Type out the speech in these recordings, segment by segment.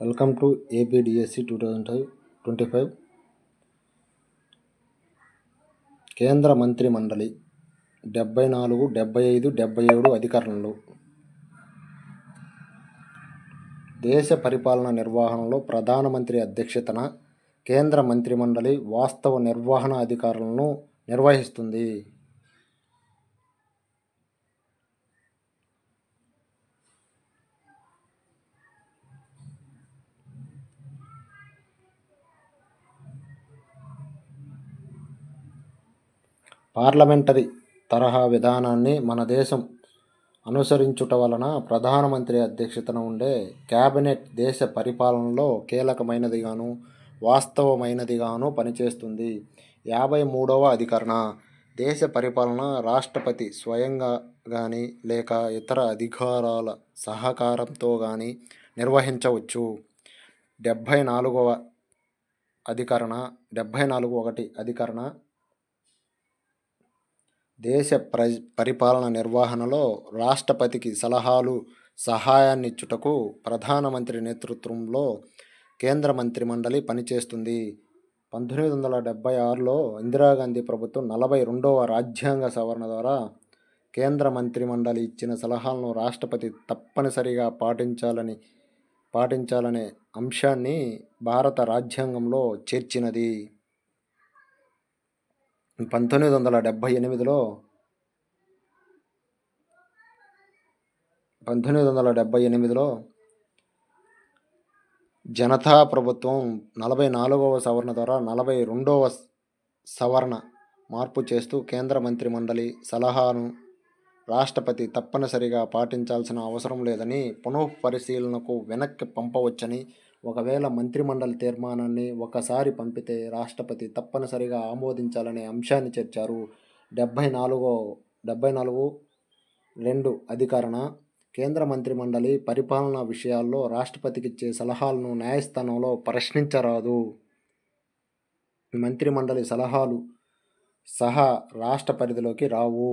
Welcome to APDSC 2025 కేంద్ర మంత్రి మండలి 74, 75, 77 అధికరణలు. దేశ పరిపాలన నిర్వహణలో ప్రధానమంత్రి అధ్యక్షతన కేంద్ర మంత్రి మండలి వాస్తవ నిర్వహణ అధికారాలను నిర్వహిస్తుంది. పార్లమెంటరీ తరహా విధానాన్ని మన దేశం అనుసరించుట వలన ప్రధానమంత్రి అధ్యక్షతన ఉండే క్యాబినెట్ దేశ పరిపాలనలో కీలకమైనదిగాను వాస్తవమైనదిగాను పనిచేస్తుంది. 53వ అధికరణ. దేశ పరిపాలన రాష్ట్రపతి స్వయంగా గాని లేక ఇతర అధికారాల సహకారంతో గాని నిర్వహించవచ్చు. 74వ అధికరణ. 74(1) అధికరణ దేశ పరిపాలన నిర్వహణలో రాష్ట్రపతికి సలహాలు సహాయాన్నిచ్చుటకు ప్రధానమంత్రి నేతృత్వంలో కేంద్ర మంత్రి మండలి పనిచేస్తుంది. 1976లో ఇందిరాగాంధీ ప్రభుత్వం 42వ రాజ్యాంగ సవరణ ద్వారా కేంద్ర మంత్రి మండలి ఇచ్చిన సలహాలను రాష్ట్రపతి తప్పనిసరిగా పాటించాలనే అంశాన్ని భారత రాజ్యాంగంలో చేర్చినది. 1978లో జనతా ప్రభుత్వం 44వ సవరణ ద్వారా 42వ సవరణ మార్పు చేస్తూ కేంద్ర మంత్రి మండలి సలహాను రాష్ట్రపతి తప్పనిసరిగా పాటించాల్సిన అవసరం లేదని, పునఃపరిశీలనకు వెనక్కి పంపవచ్చని, ఒకవేళ మంత్రిమండలి తీర్మానాన్ని ఒకసారి పంపితే రాష్ట్రపతి తప్పనిసరిగా ఆమోదించాలనే అంశాన్ని చేర్చారు. 74(2) అధికరణ. కేంద్ర మంత్రి మండలి పరిపాలనా విషయాల్లో రాష్ట్రపతికిచ్చే సలహాలను న్యాయస్థానంలో ప్రశ్నించరాదు. మంత్రిమండలి సలహాలు సహా రాష్ట్ర పరిధిలోకి రావు.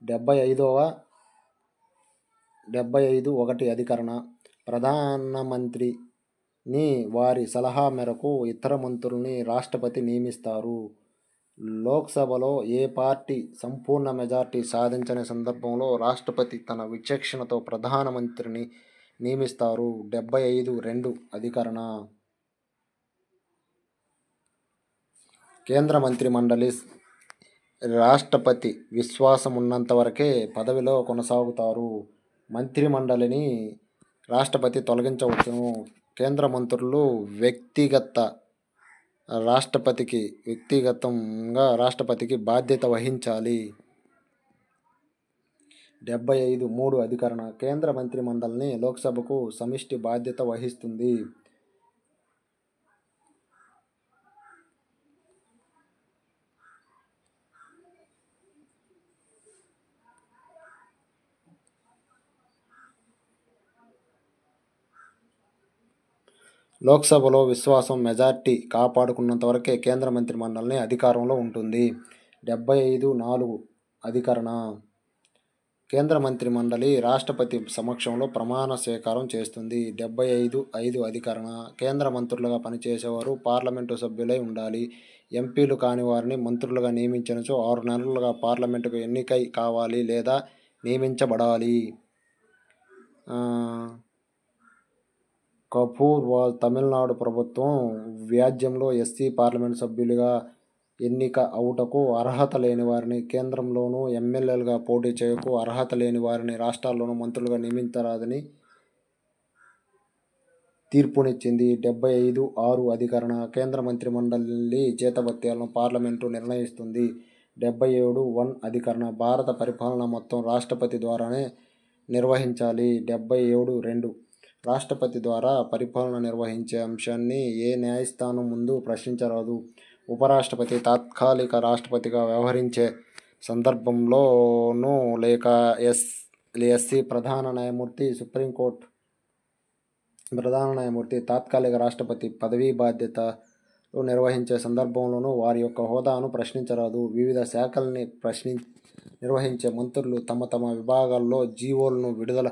75(1) అధికరణ. ప్రధానమంత్రిని వారి సలహా మేరకు ఇతర మంత్రుల్ని రాష్ట్రపతి నియమిస్తారు. లోక్సభలో ఏ పార్టీ సంపూర్ణ మెజార్టీ సాధించని సందర్భంలో రాష్ట్రపతి తన విచక్షణతో ప్రధానమంత్రిని నియమిస్తారు. 75(2) అధికరణ. కేంద్ర మంత్రి మండలి రాష్ట్రపతి విశ్వాసం ఉన్నంత వరకే పదవిలో కొనసాగుతారు. మంత్రి మండలిని రాష్ట్రపతి తొలగించవచ్చును. కేంద్ర మంత్రులు వ్యక్తిగతంగా రాష్ట్రపతికి బాధ్యత వహించాలి. 75(3) అధికరణ. కేంద్ర మంత్రి మండలిని లోక్సభకు సమిష్టి బాధ్యత వహిస్తుంది. లోక్సభలో విశ్వాసం మెజార్టీ కాపాడుకున్నంత వరకే కేంద్ర మంత్రి మండలిని అధికారంలో ఉంటుంది. 75(4) అధికరణ. కేంద్ర మంత్రి మండలి రాష్ట్రపతి సమక్షంలో ప్రమాణ స్వీకారం చేస్తుంది. 75(5) అధికరణ. కేంద్ర మంత్రులుగా పనిచేసేవారు పార్లమెంటు సభ్యులై ఉండాలి. ఎంపీలు కాని వారిని మంత్రులుగా నియమించినచో 6 నెలలుగా పార్లమెంటుకు ఎన్నికై కావాలి లేదా నియమించబడాలి. కపూర్వాల్ తమిళనాడు ప్రభుత్వం వ్యాజ్యంలో ఎస్సీ పార్లమెంటు సభ్యులుగా ఎన్నిక అవుటకు అర్హత లేని వారిని, కేంద్రంలోనూ ఎమ్మెల్యేలుగా పోటీ చేయుటకు అర్హత లేని వారిని రాష్ట్రాల్లోనూ మంత్రులుగా నియమించరాదని తీర్పునిచ్చింది. 75(6) అధికరణ. కేంద్ర మంత్రి మండలి జీతభత్యాలను పార్లమెంటు నిర్ణయిస్తుంది. 77(1) అధికరణ. భారత పరిపాలన మొత్తం రాష్ట్రపతి ద్వారానే నిర్వహించాలి. 77(2) రాష్ట్రపతి ద్వారా పరిపాలన నిర్వహించే అంశాన్ని ఏ న్యాయస్థానం ముందు ప్రశ్నించరాదు. ఉపరాష్ట్రపతి తాత్కాలిక రాష్ట్రపతిగా వ్యవహరించే సందర్భంలోనూ లేక ఎస్సీ ప్రధాన న్యాయమూర్తి, సుప్రీంకోర్టు ప్రధాన న్యాయమూర్తి తాత్కాలిక రాష్ట్రపతి పదవీ బాధ్యతలు నిర్వహించే సందర్భంలోనూ వారి యొక్క హోదాను ప్రశ్నించరాదు. వివిధ శాఖల్ని నిర్వహించే మంత్రులు తమ విభాగాల్లో జీవోలను విడుదల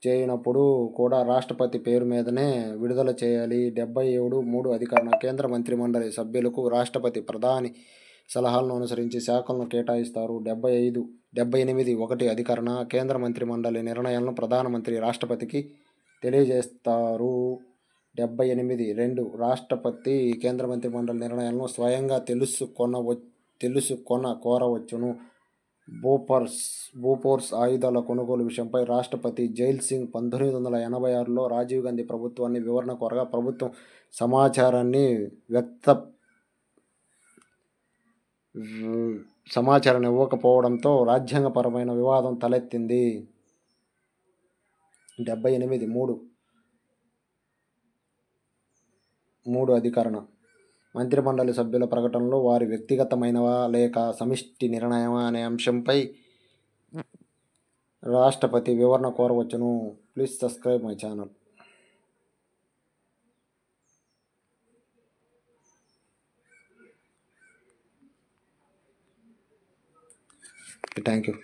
చేయనప్పుడు కూడా రాష్ట్రపతి పేరు మీదనే విడుదల చేయాలి. 77(3) అధికరణ. కేంద్ర మంత్రిమండలి సభ్యులకు రాష్ట్రపతి ప్రధాని సలహాలను అనుసరించి శాఖలను కేటాయిస్తారు. 78(1) అధికరణ. కేంద్ర మంత్రిమండలి నిర్ణయాలను ప్రధానమంత్రి రాష్ట్రపతికి తెలియజేస్తారు. 78(2) రాష్ట్రపతి కేంద్ర మంత్రిమండలి నిర్ణయాలను స్వయంగా కోరవచ్చును. బోఫోర్స్ ఆయుధాల కొనుగోలు విషయంపై రాష్ట్రపతి జైల్ సింగ్ 1986లో రాజీవ్ గాంధీ ప్రభుత్వాన్ని వివరణ కోరగా ప్రభుత్వం సమాచారాన్ని ఇవ్వకపోవడంతో రాజ్యాంగపరమైన వివాదం తలెత్తింది. 78(3) అధికరణ. మంత్రిమండలి సభ్యుల ప్రకటనలు వారి వ్యక్తిగతమైనవా లేక సమిష్టి నిర్ణయమా అనే అంశంపై రాష్ట్రపతి వివరణ కోరవచ్చును. Please subscribe my channel. Thank you.